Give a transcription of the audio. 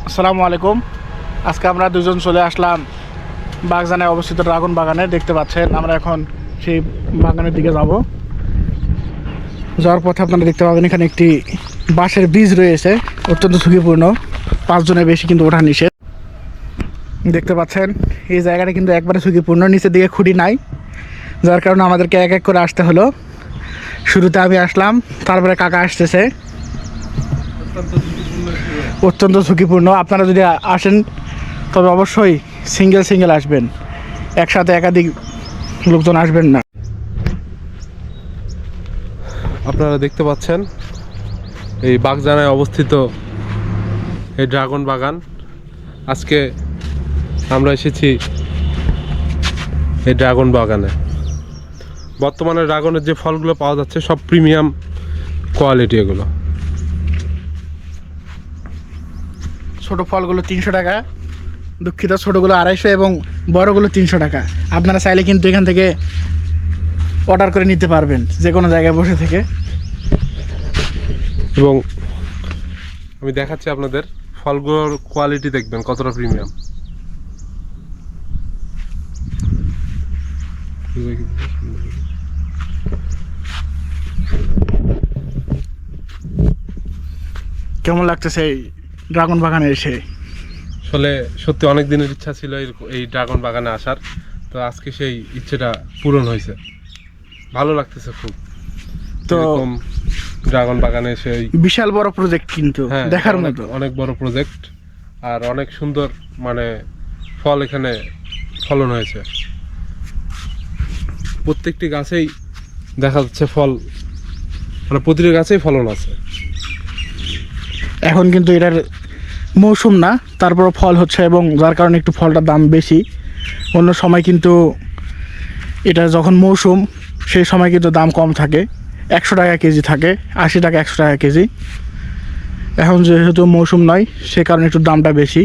আসসালামু আলাইকুম। আজকে আমরা দুজন চলে আসলাম বাগজানে অবস্থিত ড্রাগন বাগানে। দেখতে পাচ্ছেন আমরা এখন সেই বাগানের দিকে যাব। যাওয়ার পথে আপনারা দেখতে পাবেন এখানে একটি বাঁশের ব্রিজ রয়েছে, অত্যন্ত ঝুঁকিপূর্ণ, 5 জনের বেশি কিন্তু ওঠা নিষেধ। দেখতে পাচ্ছেন এই জায়গাটা কিন্তু একবারে ঝুঁকিপূর্ণ, নিচের দিকে খুঁটি নাই, যার কারণে আমাদেরকে এক এক করে আসতে হলো। শুরুতে আমি আসলাম, তারপরে কাকা আসতেছে। অত্যন্ত ঝুঁকিপূর্ণ। আপনারা যদি আসেন তবে অবশ্যই সিঙ্গেল আসবেন, একসাথে একাধিক লোকজন আসবেন না। আপনারা দেখতে পাচ্ছেন এই বাগজানায় অবস্থিত এই ড্রাগন বাগান। আজকে আমরা এসেছি এই ড্রাগন বাগানে। বর্তমানে ড্রাগনের যে ফলগুলো পাওয়া যাচ্ছে সব প্রিমিয়াম কোয়ালিটি। এগুলো ছোট ফলগুলো 300 টাকা, দুঃখিত, ছোটোগুলো 250 এবং বড়গুলো 300 টাকা। আপনারা চাইলে কিন্তু এখান থেকে অর্ডার করে নিতে পারবেন যে কোনো জায়গায় বসে থেকে। এবং আমি দেখাচ্ছি আপনাদের ফলগুলোর কোয়ালিটি, দেখবেন কতটা প্রিমিয়াম। কেমন লাগতেছে এই ড্রাগন বাগানে এসে? আসলে সত্যি অনেক দিনের ইচ্ছা ছিল এই ড্রাগন বাগানে আসার, তো আজকে সেই ইচ্ছেটা পূরণ হয়েছে। ভালো লাগতেছে খুব। তো ড্রাগন বাগানে এসে বিশাল বড় প্রজেক্ট, কিন্তু দেখার মতো অনেক বড় প্রজেক্ট, আর অনেক সুন্দর মানে ফল এখানে ফলন হয়েছে। প্রত্যেকটি গাছেই দেখা যাচ্ছে ফল, মানে প্রতিটি গাছেই ফলন আছে। এখন কিন্তু এটার মৌসুম না, তারপর ফল হচ্ছে, এবং যার কারণে একটু ফলটার দাম বেশি। অন্য সময় কিন্তু এটা যখন মৌসুম, সেই সময় কিন্তু দাম কম থাকে, 100 টাকা কেজি থাকে, 80 টাকা 100 টাকা কেজি। এখন যেহেতু মৌসুম নয়, সে কারণে একটু দামটা বেশি।